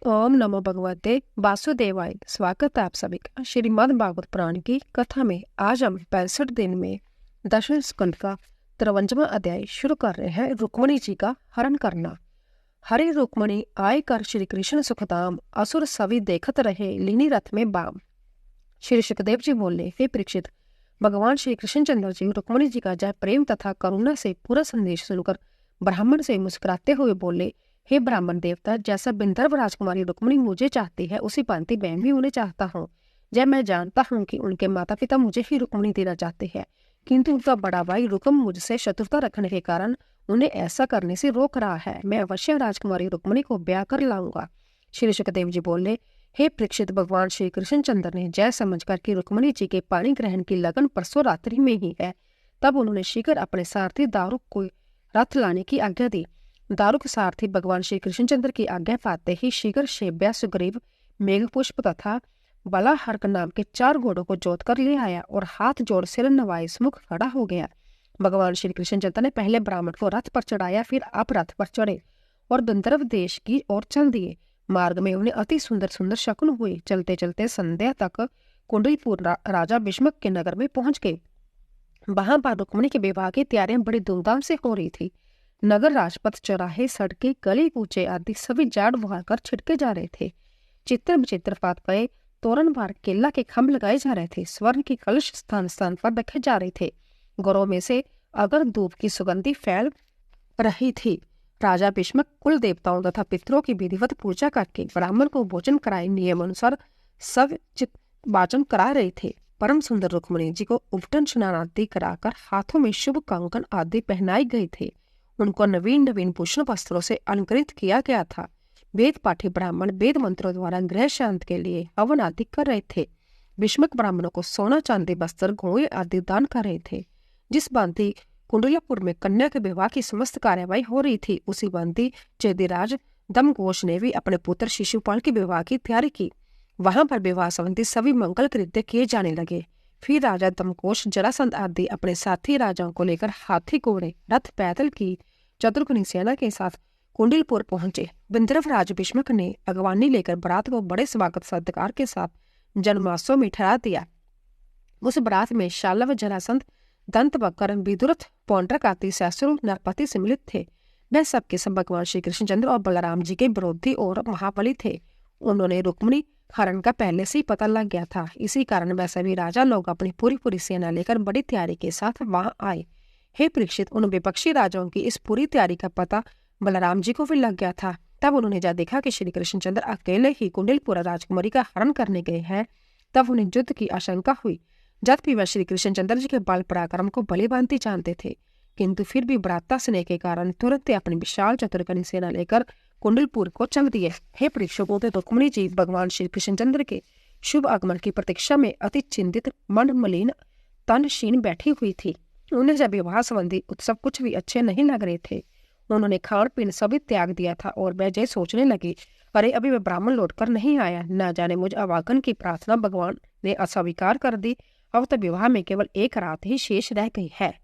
ओम नमो भगवते वासुदेवाय। स्वागत है आप सभी का श्रीमद् भागवत पुराण की कथा में। आज हम 65 दिन में दशम स्कंद का 53वां अध्याय शुरू कर रहे हैं। रुक्मणी जी का हरण करना। हरि रुक्मणी आय कर श्री कृष्ण सुखदाम, असुर सभी देखत रहे लीनी रथ में बाम। श्री सुखदेव जी बोले, हे परीक्षित, भगवान श्री कृष्णचंद्र जी रुक्मणी जी का जय प्रेम तथा करुणा से पूरा संदेश सुनकर ब्राह्मण से मुस्कुराते हुए बोले, हे ब्राह्मण देवता, जैसा बिंदर्भ राजकुमारी रुक्मणी मुझे चाहती है उसी भांति मैं भी उन्हें चाहता हूँ। जब मैं जानता हूँ कि उनके माता पिता मुझे ही रुक्मणी देना चाहते हैं, किंतु उनका बड़ा भाई रुकम मुझसे शत्रुता रखने के कारण उन्हें ऐसा करने से रोक रहा है। मैं अवश्य राजकुमारी रुक्मणी को ब्याह कर लाऊंगा। श्री सुखदेव जी बोले, हे परीक्षित, भगवान श्री कृष्णचंद्र ने जय समझकर कि रुक्मणी जी के पाणी ग्रहण की लगन परसों रात्रि में ही है, तब उन्होंने शीघ्र अपने सारथी दारुक को रथ लाने की आज्ञा दी। दारुक सारथी भगवान श्री कृष्णचंद्र की आज्ञा पाते ही शीघ्र शेब्या, सुग्रीव, मेघपुष्प तथा बलाहर्क नाम के 4 घोड़ों को जोत कर ले आया और हाथ जोड़ सिर नवाए मुख खड़ा हो गया। भगवान श्री कृष्णचंद्र ने पहले ब्राह्मण को रथ पर चढ़ाया, फिर आप रथ पर चढ़े और गंधर्व देश की ओर चल दिए। मार्ग में उन्हें अति सुंदर सुंदर शकुन हुए। चलते चलते संध्या तक कुंडलीपुर राजा भीष्मक के नगर में पहुंच गए। वहां पर रुक्मणी के विवाह की तैयारियां बड़ी धूमधाम से हो रही थी। नगर, राजपथ, चौराहे, सड़कें, गली कूचे आदि सभी झाड़ बुहार कर छिड़के जा रहे थे। चित्र विचित्र पातपे, तोरण पार, केला के खम्भ लगाए जा रहे थे। स्वर्ण के कलश स्थान स्थान पर रखे जा रहे थे। घरों में से अगर धूप की सुगंधी फैल रही थी। राजा भीष्मक कुल देवताओं तथा पितरों की विधिवत पूजा करके ब्राह्मण को भोजन कराए नियम अनुसार सब चित वाचन करा रहे थे। परम सुंदर रुक्मणी जी को उपटन स्नान आदि कराकर हाथों में शुभ कंकन आदि पहनाए गए थे। उनको नवीन नवीन भूषण वस्त्रों से अलंकृत किया गया था। वेद पाठी ब्राह्मण वेद मंत्रों द्वारा गृह शांत के लिए हवन आदि कर रहे थे। भीष्मक ब्राह्मणों को सोना चांदी वस्त्र घोड़े आदि दान कर रहे थे। जिस भांति कुंडलापुर में कन्या के विवाह की समस्त कार्यवाही हो रही थी, उसी भांति चेदिराज दमघोष ने भी अपने पुत्र शिशुपाल के विवाह की तैयारी की। वहां पर विवाह संबंधी सभी मंगल कृत्य किए जाने लगे। फिर राजा दमघोष, जरासंध आदि अपने साथी राजाओं को लेकर हाथी, घोड़े, रथ, पैदल की चतुर्गुणी सेना के साथ कुंडलपुर पहुंचे। बिंद्रव राज भीष्मक ने अगवानी लेकर बारात को बड़े स्वागत सत्कार के साथ जन्मासों में ठहरा दिया। उस बारात में शालव, जरासंध, दंत बकर, विदुरथ, पौंड्रक आदि सैसुर नरपति सम्मिलित थे। वह सबके सब भगवान श्री कृष्णचंद्र और बलराम जी के विरोधी और महाबली थे। उन्होंने रुक्मणी हरण का पहले से ही पता लग गया था। इसी कारण वह सभी राजा लोग अपनी पूरी सेना लेकर बड़ी तैयारी के साथ वहां आए। हे परीक्षित, उन विपक्षी राजाओं की इस पूरी तैयारी का पता बलराम जी को भी लग गया था। तब उन्होंने जब देखा कि श्री कृष्णचंद्र अकेले ही कुंडलपुर राजकुमारी का हरण करने गए हैं, तब उन्हें युद्ध की आशंका हुई। जब भी वह श्री कृष्णचंद्र जी के बल पराक्रम को भली भांति जानते थे, किंतु फिर भी भ्राता स्नेह के कारण तुरंत अपनी विशाल चतुर्गनी सेना लेकर कुंडलपुर को चल दिए। हे परीक्षकों, रुक्मणी जी भगवान श्री कृष्णचंद्र के शुभ आगमन की प्रतीक्षा में अति चिंतित, मन मलिन, तन क्षीण बैठी हुई थी। उन्हें जब विवाह संबंधी उत्सव कुछ भी अच्छे नहीं लग रहे थे। उन्होंने खान पीन सभी त्याग दिया था और वह जय सोचने लगी, अरे अभी वह ब्राह्मण लौटकर नहीं आया, न जाने मुझ अवागन की प्रार्थना भगवान ने अस्वीकार कर दी। अब तो विवाह में केवल एक रात ही शेष रह गई है।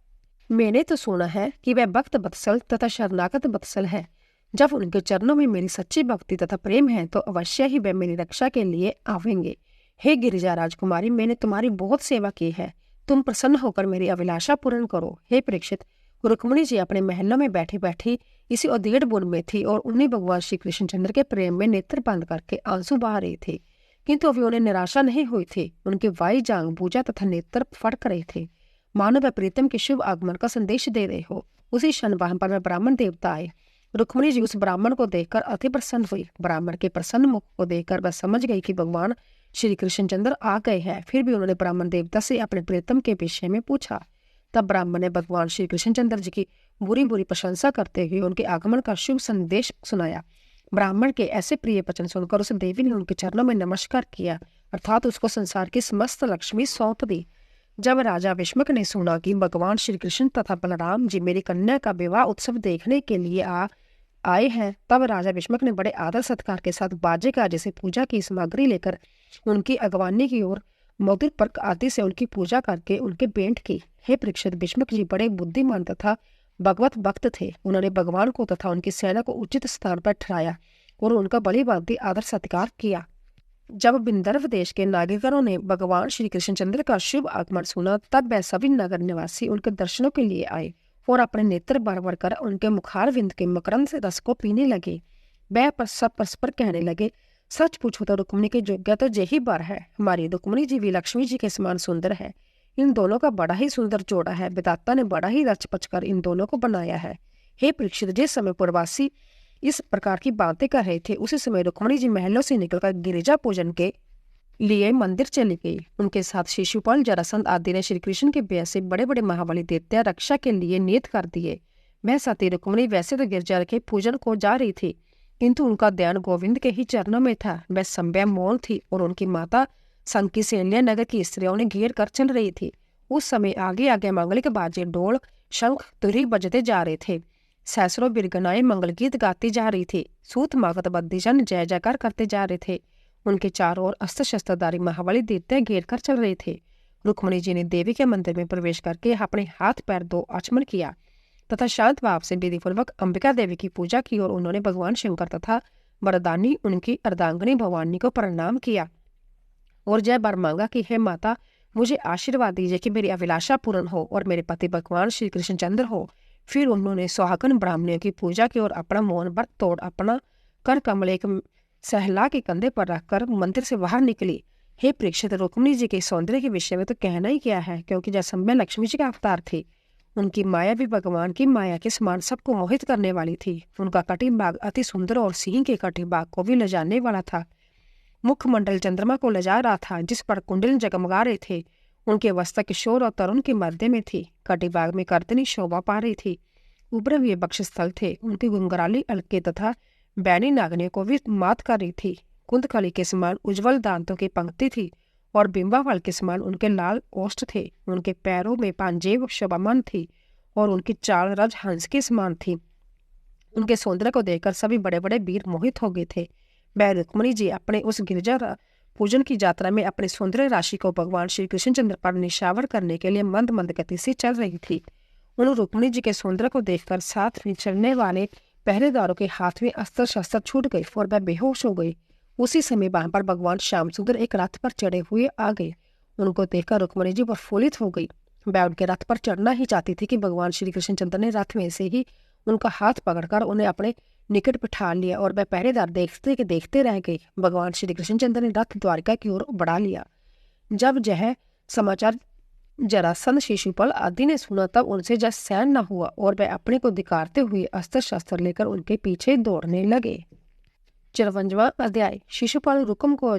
मैंने तो सुना है कि वह भक्त वत्सल तथा शरणागत वत्सल है। जब उनके चरणों में मेरी सच्ची भक्ति तथा प्रेम है तो अवश्य ही वह मेरी रक्षा के लिए आवेंगे। हे गिरिजा राजकुमारी, मैंने तुम्हारी बहुत सेवा की है, तुम प्रसन्न होकर मेरी अभिलाषा पूर्ण करो। हे परीक्षित, रुक्मणी जी अपने महलों में बैठी बैठी इसी उधेड़ बुन में थी और उन्हें भगवान श्री कृष्णचंद्र के प्रेम में नेत्र बंद करके आंसू बहा रही थी। किंतु अभी उन्हें निराशा नहीं हुई थी। उनके वाई, जांग, भुजा तथा नेत्र फड़क रहे थे, मानो वह प्रीतम के शुभ आगमन का संदेश दे रहे हो। उसी क्षण वहां पर वह ब्राह्मण देवता आए। रुक्मणी जी उस ब्राह्मण को देखकर अति प्रसन्न हुई। ब्राह्मण के प्रसन्न मुख को देखकर वह समझ गई कि भगवान श्री कृष्णचंद्र आ गए हैं। फिर भी उन्होंने ब्राह्मण देवता से अपने प्रीतम के विषय में पूछा। तब ब्राह्मण ने भगवान श्री कृष्णचंद्र जी की बुरी बुरी प्रशंसा करते हुए उनके आगमन का शुभ संदेश सुनाया। ब्राह्मण के ऐसे प्रिय वचन सुनकर उस देवी ने उनके चरणों में नमस्कार किया, अर्थात उसको संसार की समस्त लक्ष्मी सौंप दी। जब राजा भीष्मक ने सुना कि भगवान श्री कृष्ण तथा बलराम जी मेरी कन्या का विवाह उत्सव देखने के लिए आए हैं, तब राजा भीष्मक ने बड़े आदर सत्कार के साथ बाजे गाजे से पूजा की सामग्री लेकर उनकी अगवानी की ओर मधुर पर्क आदि से उनकी पूजा करके उनके भेंट की। हे परीक्षित, भीष्मक जी बड़े बुद्धिमान तथा भगवत भक्त थे। उन्होंने भगवान को तथा उनकी सेना को उचित स्थान पर ठहराया और उनका बड़ी भांति आदर सत्कार किया। जब विंदर्भ देश के नागरिकों ने भगवान श्री कृष्णचंद्र का शुभ आगमन सुना, तब वह सभी नगर निवासी उनके दर्शनों के लिए आए और अपने नेत्र भर भर कर उनके मुखारविंद के मकरंद से रस को पीने लगे। वह सब परस्पर कहने लगे, सच पूछो तो रुक्मिणी की योग्य तो यही बर है। हमारी रुक्मिणी जी भी लक्ष्मी जी के समान सुंदर है। इन दोनों का बड़ा ही सुंदर जोड़ा है। विधाता ने बड़ा ही रच पच कर इन दोनों को बनाया है। हे परीक्षित, जिस समय पूर्ववासी इस प्रकार की बातें कर रहे थे, उसी समय रुक्मिणी जी महलों से निकलकर गिरिजा पूजन के लिए मंदिर चली गई। उनके साथ शिशुपाल, जरासंध आदि ने श्री कृष्ण के व्यय से बड़े बड़े महाबली दैत्य रक्षा के लिए नियत कर दिए। वह सती रुक्मिणी वैसे तो गिरजा के पूजन को जा रही थी, किंतु उनका ध्यान गोविंद के ही चरणों में था। वह संभ्या मौन थी और उनकी माता संकी सैन्य नगर की स्त्रियों ने घेर कर चल रही थी। उस समय आगे आगे मांगलिक बाजे, डोल, शंख, तुरी बजते जा रहे थे। सैसरों बिरगनाएं मंगल गीत गाती जा रही थी। सूत मागत बद्दीजन जय जयकार करते जा रहे थे। उनके चारों ओर अस्त्र शस्त्रधारी महाबली दैत्य घेर कर चल रहे थे। रुक्मिणी जी ने देवी के मंदिर में प्रवेश करके अपने हाथ पैर दो आचमन किया तथा शांत भाव से विधिपूर्वक अंबिका देवी की पूजा की और उन्होंने भगवान शंकर तथा वरदानी उनकी अर्धांगिनी भवानी को प्रणाम किया और जय बर मांगा कि हे माता, मुझे आशीर्वाद दीजिए कि मेरी अभिलाषा पूर्ण हो और मेरे पति भगवान श्री कृष्णचंद्र हो। फिर उन्होंने सुहागन ब्राह्मणियों की पूजा की और अपना मौन व्रत तोड़ अपना कर कमल एक सहला के कंधे पर रखकर मंदिर से बाहर निकली। हे परीक्षित, रुक्मिणी जी के सौंदर्य के विषय में तो कहना ही क्या है, क्योंकि जैसम्य लक्ष्मी जी का अवतार थी। उनकी माया भी भगवान की माया के समान सबको मोहित करने वाली थी। उनका कटिबाग अति सुंदर और सिंह के कटिबाग को भी लजाने वाला था। मुखमंडल चंद्रमा को लजा रहा था, जिस पर कुंडल जगमगा रहे थे। उनके वस्त्र किशोर और तरुण के मध्य में थी। कटिबाग में कर्तनी शोभा पा रही थी। उभरे हुए बक्षस्थल थे। उनकी गुंगराली अलके तथा बैनी नागनियों को भी मात कर रही थी। कुंदकली के समान उज्जवल दांतों की पंक्ति थी और बिंबावल के समान उनके लाल ओष्ठ थे। उनके पैरों में पांजेब शोभामान थी और उनकी चाल रज हंस के समान थी। उनके सौंदर्य को देखकर सभी बड़े बड़े वीर मोहित हो गए थे। वह रुक्मिणी जी अपने उस गिरजा पूजन की यात्रा में अपने सौंदर्य राशि को भगवान श्री कृष्णचंद्र पर निशावर करने के लिए मंद मंद गति से चल रही थी। उन रुक्मिणी जी के सौंदर्य को देखकर साथ में चलने वाले पहरेदारों के हाथ में अस्त्र शस्त्र छूट गए और वह बेहोश हो गई। उसी समय वहां पर भगवान श्याम सुंदर एक रथ पर चढ़े हुए आ गए। उनको देखकर रुक्मिणी जी प्रफुल्लित हो गई। वह उनके रथ पर चढ़ना ही चाहती थी कि भगवान श्री कृष्णचंद्र ने रथ में से ही उनका हाथ पकड़कर उन्हें अपने निकट बिठा लिया और वह पहरेदार देखते रह गए। भगवान श्री कृष्णचंद्र ने रथ द्वारिका की ओर बढ़ा लिया। जब यह समाचार जरासंध, शिशुपाल आदि ने सुना, तब उनसे जस सहन न हुआ और वह अपने को धिक्कारते हुए अस्त्र शस्त्र लेकर उनके पीछे दौड़ने लगे। 54वां अध्याय। शिशुपाल रुक्म को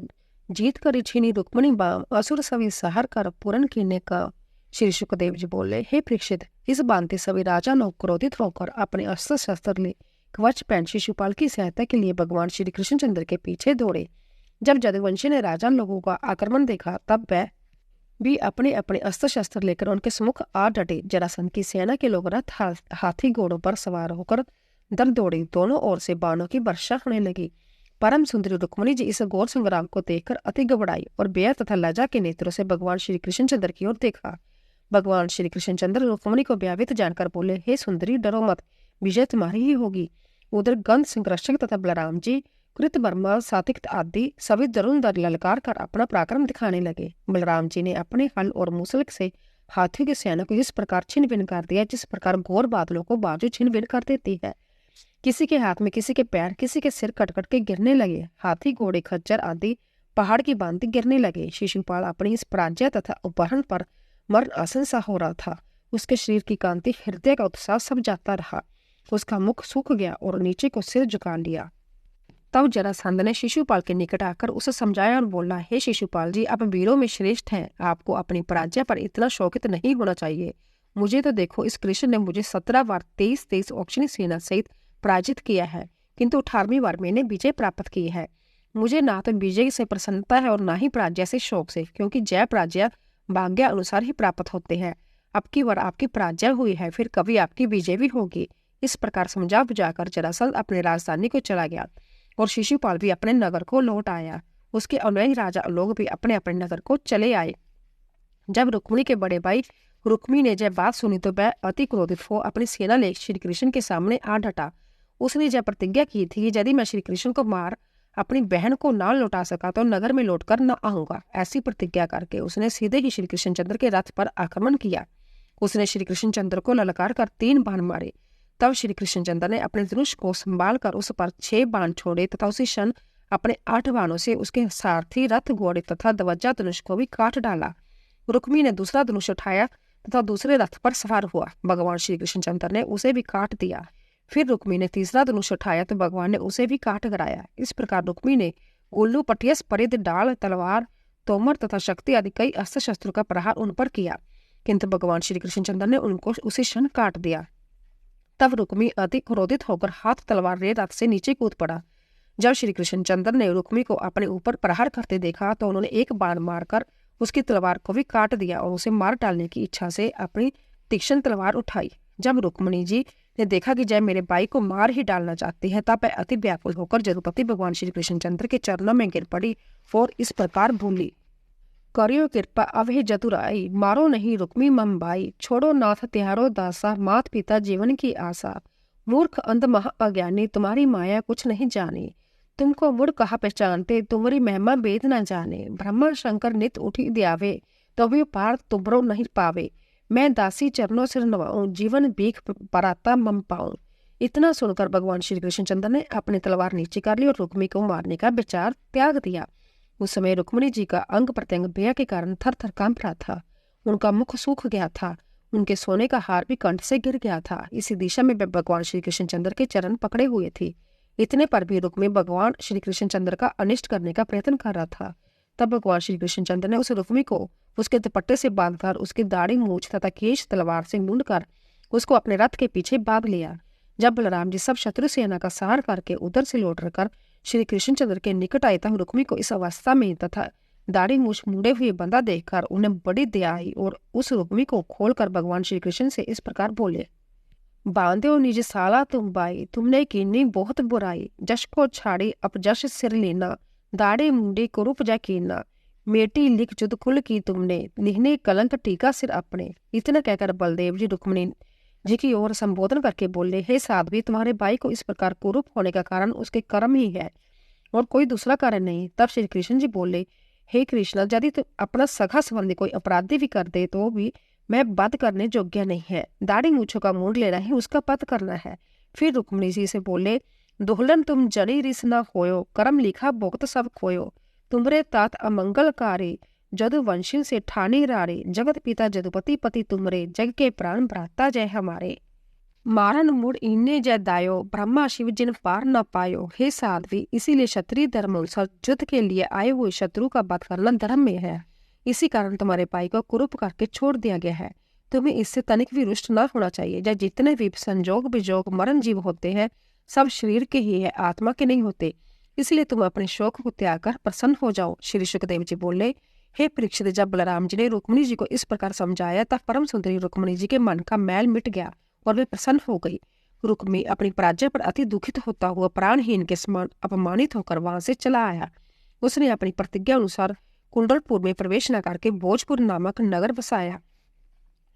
जीत कर छीनी रुक्मिणी बाम असुर सभी सहर कर पूर्ण कीने का। श्री सुखदेव जी बोले, हे परीक्षित, इस बांते सभी राजा लोग क्रोधित होकर अपने अस्त्र शस्त्र ले कवच पहन शिशुपाल की सहायता के लिए भगवान श्री कृष्णचंद्र के पीछे दौड़े। जब जदुवंशी ने राजा लोगों का आक्रमण देखा, तब वह भी अपने अपने अस्त्र शस्त्र लेकर उनके सम्मुख आ डटे। जरासंध की सेना के लोग रथ हाथी घोड़ों पर सवार होकर दल दौड़े। दोनों ओर से बाणों की वर्षा होने लगी। परम सुंदरी रुक्मिणी जी इस घोर संग्राम को देखकर अति घबराई और बेर तथा लज्जा के नेत्रों से भगवान श्री कृष्णचंद्र की ओर देखा। भगवान श्री कृष्णचंद्र रुक्मिणी को व्यावित जानकर बोले, हे सुंदरी, डरो मत, विजय तुम्हारी ही होगी। उधर गंध संरक्षक तथा बलराम जी, कृतवर्मा, सातिक आदि सभी दरुण दर ललकार कर अपना पराक्रम दिखाने लगे। बलराम जी ने अपने हल और मूसल से हाथियों की सेना को इस प्रकार छिन्न भिन्न कर दिया, जिस प्रकार घोर बादलों को बाजू छिन्न भिन्न कर देती है। किसी के हाथ में, किसी के पैर, किसी के सिर कटकट के गिरने लगे। हाथी, घोड़े, खच्चर आदि पहाड़ की भांति गिरने लगे। शिशुपाल अपनी इस पराजय तथा उपहरण पर मरण आसन सा हो रहा था। उसके शरीर की कांति, हृदय का उत्साह सब जाता रहा। उसका मुख सूख गया और नीचे को सिर झुका लिया। तब जरासंध ने शिशुपाल के निकट आकर उसे समझाया और बोला, हे शिशुपाल जी, आप वीरों में श्रेष्ठ हैं। आपको अपनी पराजय पर इतना शोकित नहीं होना चाहिए। मुझे तो देखो, इस कृष्ण ने मुझे 17 बार 23 औक्षणी सेना सहित पराजित किया है, किंतु 18वीं बार मैंने विजय प्राप्त की है। मुझे ना तो विजय से प्रसन्नता है और ना ही पराजय से शोक से, क्योंकि जय पराजय भाग्य अनुसार ही प्राप्त होते हैं। अब की बार आपकी पराजय हुई है, फिर कभी आपकी विजय भी होगी। इस प्रकार समझा बुझाकर जरासंध अपने राजधानी को चला गया और शिशुपाल भी अपने नगर को लौट आया। उसके अनुयायी राजा लोग भी अपने अपने नगर को चले आए। जब रुक्मिणी के बड़े भाई रुक्मी ने जब बात सुनी, तो वह अति क्रोधित हो अपनी सेना ले श्री कृष्ण के सामने आ डटा उसने यह प्रतिज्ञा की थी कि यदि मैं श्री कृष्ण को मार अपनी बहन को ना लौटा सका तो नगर में लौटकर न आऊंगा। ऐसी प्रतिज्ञा करके उसने सीधे ही श्री कृष्णचंद्र के रथ पर आक्रमण किया। उसने श्री कृष्णचंद्र को ललकार कर 3 बाण मारे। तब श्री कृष्णचंद्र ने अपने धनुष को संभाल कर उस पर 6 बाण छोड़े तथा उसी क्षण अपने 8 बाणों से उसके सारथी, रथ, घोड़े तथा ध्वजा धनुष को भी काट डाला। रुक्मी ने दूसरा धनुष उठाया तथा दूसरे रथ पर सवार हुआ। भगवान श्री कृष्णचंद्र ने उसे भी काट दिया। फिर रुक्मी ने तीसरा धनुष उठाया तो भगवान ने उसे भी काट गिराया। इस प्रकार रुक्मी ने उल्लू, पटियस, परिध, डाल, तलवार, तोमर तथा शक्ति आदि कई अस्त्र शस्त्रों का प्रहार उन पर किया, किंतु भगवान श्री कृष्णचंद्र ने उनको उसी क्षण काट दिया। तब रुक्मी अति क्रोधित होकर हाथ तलवार ले रथ से नीचे कूद पड़ा। जब श्री कृष्णचंद्र ने रुक्मी को अपने ऊपर प्रहार करते देखा तो उन्होंने एक बाण मारकर उसकी तलवार को भी काट दिया और उसे मार डालने की इच्छा से अपनी तीक्ष्ण तलवार उठाई। जब रुक्मिणी जी ने देखा कि जय मेरे भाई को मार ही डालना चाहती है, तब वह अति व्याकुल होकर जदुपति भगवान श्री कृष्णचंद्र के चरणों में गिर पड़ी और इस प्रकार बोली, करियो कृपा अब हे जतुराई, मारो नहीं रुक्मी मम भाई, छोड़ो नाथ त्यारो दासा, मात पिता जीवन की आशा, मूर्ख अंध महा अज्ञानी, तुम्हारी माया कुछ नहीं जाने, तुमको मुड़ कहा पहचानते, तुम्हारी महिमा वेद न जाने, ब्रह्मा शंकर नित उठी द्यावे, तो भी पार तुमरो नहीं पावे, मैं दासी चरणों सिर नवाऊं, जीवन भीख पराता मम पाऊं। इतना सुनकर भगवान श्री कृष्णचंद्र ने अपनी तलवार नीचे कर ली और रुक्मी को मारने का विचार त्याग दिया। उस समय रुक्मिणी जी का अंग प्रत्यंग भय के कारण थर थर कांप रहा था। उनका मुख सूख गया था, उनके सोने का हार भी कंठ से गिर गया था। इसी दिशा में वे भगवान श्री कृष्णचंद्र के चरण पकड़े हुए थी। इतने पर भी रुक्मी भगवान श्री कृष्णचंद्र का अनिष्ट करने का प्रयत्न कर रहा था। तब भगवान श्री कृष्णचंद्र ने उस रुक्मी को उसके दुपट्टे से बांधकर उसकी दाढ़ी, मूछ तथा केश तलवार से मूंदकर उसको अपने रथ के पीछे बांध लिया। जब बलराम जी सब शत्रु सेना का संहार करके उधर से लौट कर श्री कृष्णचंद्र के निकट आए तब रुक्मी को इस अवस्था में तथा दाढ़ी मूछ मुंडे हुए बंदा देखकर उन्हें बड़ी दया आई और उस रुक्मी को खोलकर भगवान श्री कृष्ण से इस प्रकार बोले, बांधो निज साला तुम बाई, तुमने कीनी बहुत बुराई, जश को छाड़ी अपजश सिर लेना, दाढ़ी मुंडी कुरूप जा कीना, मेटी लिख जुद कुल की तुमने, लिखने कलंक टीका सिर अपने। इतना कहकर बलदेव जी रुक्मिणी जी की ओर संबोधन करके बोले, हे साध्वी, तुम्हारे भाई को इस प्रकार कुरूप होने का कारण उसके कर्म ही है और कोई दूसरा कारण नहीं। तब श्री कृष्ण जी बोले, हे कृष्ण, यदि तुम अपना सखा संबंधी कोई अपराधी भी कर दे तो भी मैं वध करने योग्य नहीं है। दाढ़ी मूछों का मूंड लेना ही उसका वध करना है। फिर रुक्मिणी जी से बोले, दुहलन तुम जनी रिस न होयो, कर्म लिखा भुगत सब खोयो, तुमरे तात अमंगलकारी, जदु वंशिन से ठानी रारे, जगत पिता जदुपति पति तुमरे, जग के प्राण भ्राता जय हमारे, मारन मुड़ इन्ने जय दायो, ब्रह्मा शिव जिन पार न पायो। हे साध्वी, इसीलिए क्षत्रिय धर्म अनुसार युद्ध के लिए आए हुए शत्रु का वध करना धर्म में है। इसी कारण तुम्हारे भाई को कुरूप करके छोड़ दिया गया है। तुम्हें इससे तनिक भी रुष्ट न होना चाहिए। या जितने भी संजोग विजोग मरण जीव होते हैं सब शरीर के ही है, आत्मा के नहीं होते। इसलिए तुम अपने शोक को त्याग कर प्रसन्न हो जाओ। श्री सुखदेव जी बोले, हे परीक्षित, जब बलराम जी ने रुक्मिणी जी को इस प्रकार समझाया तब परम सुंदरी रुक्मिणी जी के मन का मैल मिट गया और वे प्रसन्न हो गई। रुक्मी अपनी पराजय पर अति दुखित होता हुआ प्राणहीन के समान अपमानित होकर वहां से चला आया। उसने अपनी प्रतिज्ञा अनुसार कुंडलपुर में प्रवेश न करके भोजपुर नामक नगर बसाया।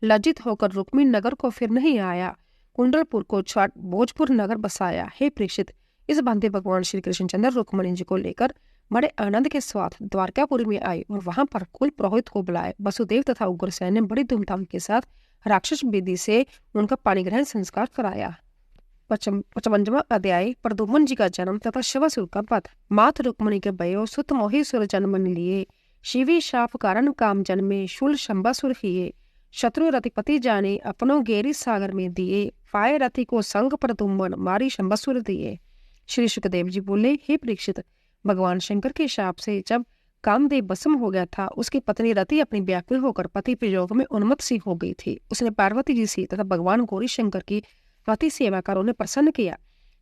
लज्जित होकर रुक्मी नगर को फिर नहीं आया, कुंडलपुर को छोड़ भोजपुर नगर बसाया। हे परीक्षित, इस बांधे भगवान श्री कृष्णचंद्र रुक्मिणी जी को लेकर बड़े आनंद के साथ द्वारकापुरी में आए और वहां पर कुल पुरोहित को बुलाए। वसुदेव तथा उग्रसेन ने बड़ी धूमधाम के साथ राक्षस विधि से उनका पाणी ग्रहण संस्कार कराया। 55वां अध्याय, प्रद्युम्न जी का जन्म तथा शिवासुर का वध। मात रुक्मिणी के भयो सुत मोहि सुर जन्म लिए, शिवी शाप कारण काम जन्मे, शूल शंबासुर हिये, शत्रु रतिपति जाने अपनो गेरी सागर में दिए, पाए रति को संग प्रद्युम्न मारी शंबासुर दिए। श्री सुखदेव जी बोले, हे परीक्षित, भगवान शंकर के शाप से जब कामदेव भस्म हो गया था, उसकी पत्नी रति अपनी व्याकुल होकर पति वियोग में उन्मत्त सी हो गई थी। उसने पार्वती जी से तथा भगवान गौरी शंकर की पति सेवा कर उन्हें प्रसन्न किया।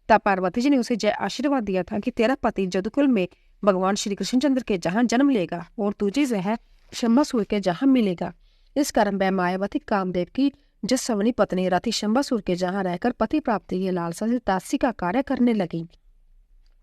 तब पार्वती जी ने उसे जय आशीर्वाद दिया था कि तेरा पति जदुकुल में भगवान श्री कृष्णचंद्र के जहाँ जन्म लेगा और तुझे वह शंबासुर के जहाँ मिलेगा। इस कारण वह मायावती कामदेव की जसवनी पत्नी रति शंबासुर के जहाँ रहकर पति प्राप्ति की लालसा से दासी का कार्य करने लगी।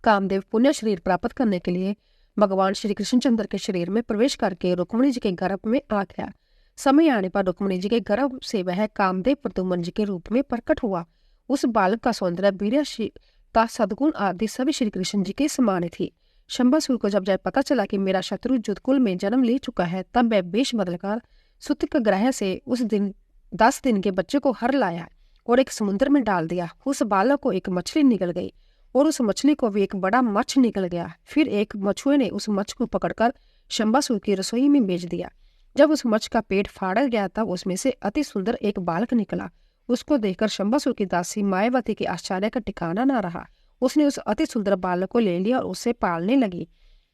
कामदेव पुण्य शरीर प्राप्त करने के लिए भगवान श्री कृष्णचंद्र के शरीर में प्रवेश करके रुक्मिणी जी के गर्भ में आ गया। समय आने पर रुक्मिणी जी के गर्भ से वह कामदेव प्रद्युम्न जी के रूप में प्रकट हुआ। उस बालक का सौंदर्य, वीर्यता, सद्गुण आदि सभी श्री कृष्ण जी के समान थी। शंबासुर को जब पता चला कि मेरा शत्रु युद्धकुल में जन्म ले चुका है, तब वह वेश बदलकर सूतक ग्रह से उस दिन 10 दिन के बच्चे को हर लाया और एक समुद्र में डाल दिया। उस बालक को एक मछली निकल गई और उस मछली को भी एक बड़ा मच्छ निकल गया। फिर एक मछुए ने उस मच्छ को पकड़कर शंबासुर की रसोई में भेज दिया। जब उस मच्छ का पेट फाड़ा गया तब उसमें से अति सुंदर एक बालक निकला। उसको देखकर शंबासुर की दासी मायावती के आश्चर्य का ठिकाना न रहा। उसने उस अति सुंदर बालक को ले लिया और उसे पालने लगी।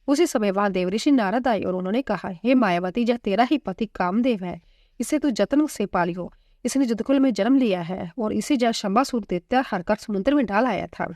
उसी समय वहां देवऋषि नारद आए और उन्होंने कहा, हे मायावती, यह तेरा ही पति कामदेव है, इसे तू जतन से पालियो। इसने युद्धकुल में जन्म लिया है और इसे जब शंबासुर दैत्य हरकर समुद्र में डाल आया था।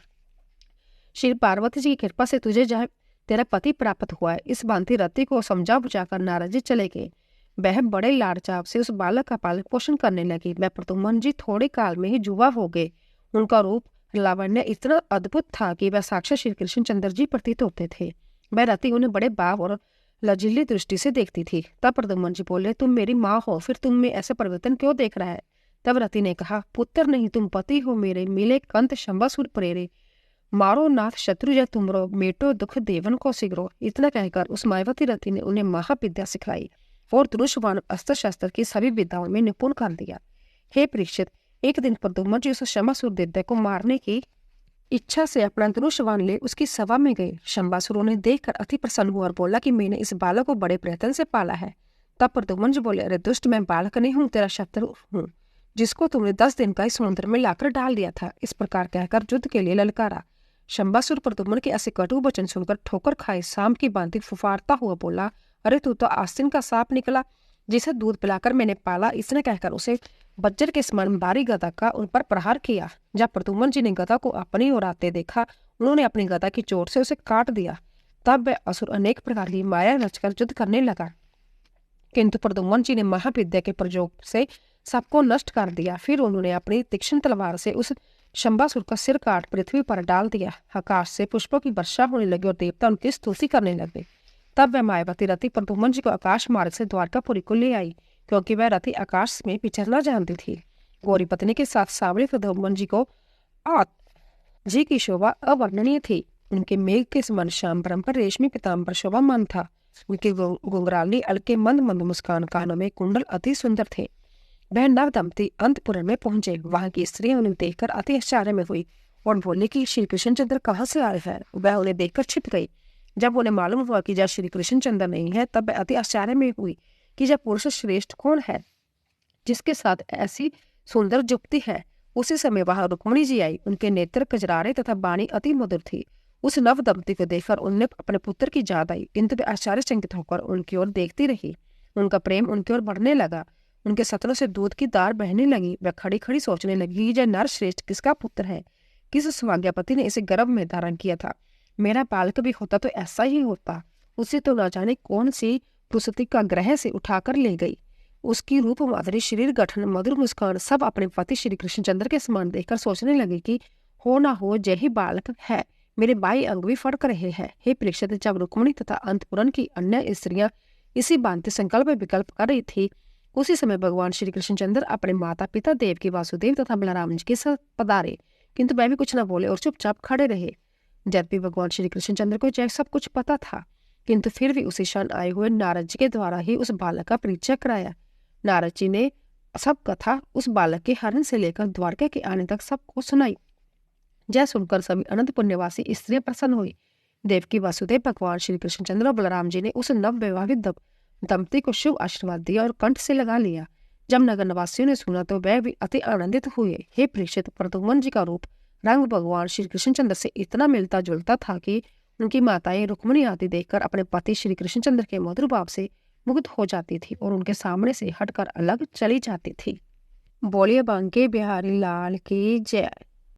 श्री पार्वती जी की कृपा से तुझे जब तेरा पति प्राप्त हुआ है। इस भांति रति को समझा बुझाकर नारद जी चले गए। वह बड़े लाड़ चाव से उस बालक का पालन पोषण करने लगी। वह प्रद्युम्न जी थोड़े काल में ही युवा हो गए। उनका रूप लावण्य इतना अद्भुत था कि वह साक्षात श्री कृष्ण चंद्र जी प्रतीत होते थे। वह रति उन्हें बड़े भाव और लजीली दृष्टि से देखती थी। तब प्रद्युम्न जी बोले, तुम मेरी माँ हो, फिर तुम में ऐसे परिवर्तन क्यों देख रहा है? तब रति ने कहा, पुत्र नहीं, तुम पति हो मेरे, मिले कंत शंबासुर प्रेरे, मारो नाथ शत्रु जय तुमरो, मेटो दुख देवन को सिगरो। इतना कहकर उस मायावती रति ने उन्हें महाविद्या सिखलाई और धनुष्वान अस्त्र शस्त्र की सभी विद्याओं में निपुण कर दिया। हे परीक्षित, एक दिन प्रद्युम्न जी उस शंबासुर दैत्य को मारने की इच्छा से अपना धनुष्वान ले उसकी सभा में गए। शंबासुर उन्हें देखकर अति प्रसन्न हुआ और बोला कि मैंने इस बालक को बड़े प्रयत्न से पाला है। तब प्रद्युम्न जी बोले, अरे दुष्ट, मैं बालक नहीं हूँ, तेरा शत्रु हूँ, जिसको तुमने 10 दिन का इस समुद्र में लाकर डाल दिया था। इस प्रकार कहकर युद्ध के लिए ललकारा। शंबासुर प्रद्युम्न के ऐसे कटु वचन सुनकर ठोकर खाए शाम की भांति फुफारता हुआ बोला, अरे तू तो आस्तीन का सांप निकला, जिसे दूध पिलाकर मैंने पाला। इसने कहकर उसे बज्र के समान भारी गदा का उन पर प्रहार किया। जब प्रद्युम्न जी ने गदा को अपनी ओर आते देखा, उन्होंने अपनी गदा की चोट से उसे काट दिया। तब वह असुर अनेक प्रकार की माया रचकर युद्ध करने लगा, किंतु प्रद्युम्न जी ने महाविद्या के प्रयोग से सबको नष्ट कर दिया। फिर उन्होंने अपनी तीक्ष्ण तलवार से उस शंबासुर का सिर काट पृथ्वी पर डाल दिया। आकाश से पुष्पों की वर्षा होने लगी और देवता उनकी स्तुति करने लगे। तब वह मायावती रति प्रद्युम्न जी को आकाश मार्ग से द्वारकापुरी को ले आई, क्योंकि वह रति आकाश में विचरना जानती थी। गौरी पत्नी के साथ सांवले प्रद्युम्न जी को जी की शोभा अवर्णनीय थी। उनके मेघ के समान श्याम परंपर रेशमी पीताम्बर शोभामान था। उनके घुंघराली अलके मंद मंद मुस्कान, कानों में कुंडल अति सुंदर थे। वह नव दंपति अंतपुर में पहुंचे। वहां की स्त्रियां उन्हें देखकर अति आश्चर्य में हुई और बोले कि श्री कृष्ण चंद्र कहाँ से आए हैं। वह उन्हें देखकर छिप गई। जब उन्हें मालूम हुआ कि जब श्री कृष्ण चंद्र नहीं है, तब वह अति आश्चर्य में हुई कि जब पुरुष श्रेष्ठ कौन है जिसके साथ ऐसी सुंदर युक्ति है। उसी समय वहां रुक्मिणी जी आई। उनके नेत्र कजरारे तथा वाणी अति मधुर थी। उस नव दंपति को देखकर उन्हें अपने पुत्र की याद आई, किंतु वे आश्चर्यचकित होकर उनकी ओर देखती रही। उनका प्रेम उनकी ओर बढ़ने लगा। उनके सतनों से दूध की धार बहने लगी। वह खड़ी खड़ी सोचने लगी, यह नर श्रेष्ठ किसका पुत्र है, किस सौभाग्यवती ने इसे गर्भ में धारण किया था। मेरा बालक भी होता तो ऐसा ही होता। उसे तो न जाने कौन सी पुसती का ग्रह से उठाकर ले गई। उसकी रूप माधुरी, शरीर गठन, मधुर मुस्कान सब अपने पति श्री कृष्णचंद्र के समान देखकर सोचने लगे कि हो ना हो यही बालक है। मेरे बाई अंग भी फड़क रहे हैं। हे परीक्षित, जब रुक्मिणी तथा अंतपुरन की अन्य स्त्रियां इसी भांति संकल्प विकल्प कर रही थी, उसी समय भगवान श्री कृष्णचंद्र अपने माता पिता देवकी वासुदेव तथा बलराम जी के साथ पधारे, किंतु वह भी कुछ न बोले और चुपचाप खड़े रहे। जब भी भगवान श्री कृष्णचंद्र को यह सब कुछ पता था, किंतु फिर भी उसी क्षण आए हुए नारद जी के द्वारा ही उस बालक का परिचय कराया। नारद जी ने सब कथा उस बालक के हरण से लेकर द्वारका के आने तक सबको सुनाई। यह सुनकर सभी अनंत पुण्यवासी स्त्रियां प्रसन्न हुई। देवकी वासुदेव, भगवान श्री कृष्णचंद्र और बलराम जी ने उस नव वैवाहिक दंपति को शुभ आशीर्वाद दिया और कंठ से लगा लिया। जब नगर निवासियों ने सुना तो वह भी अति आनंदित हुए। हे परीक्षित, प्रद्युम्न जी का रूप रंग भगवान श्री कृष्णचंद्र से इतना मिलता जुलता था कि उनकी माताएं रुक्मिणी आदि देखकर अपने पति श्री कृष्णचंद्र के मधुर भाव से मुग्ध हो जाती थी और उनके सामने से हटकर अलग चली जाती थी। बोलिए बांके बिहारी लाल की जय।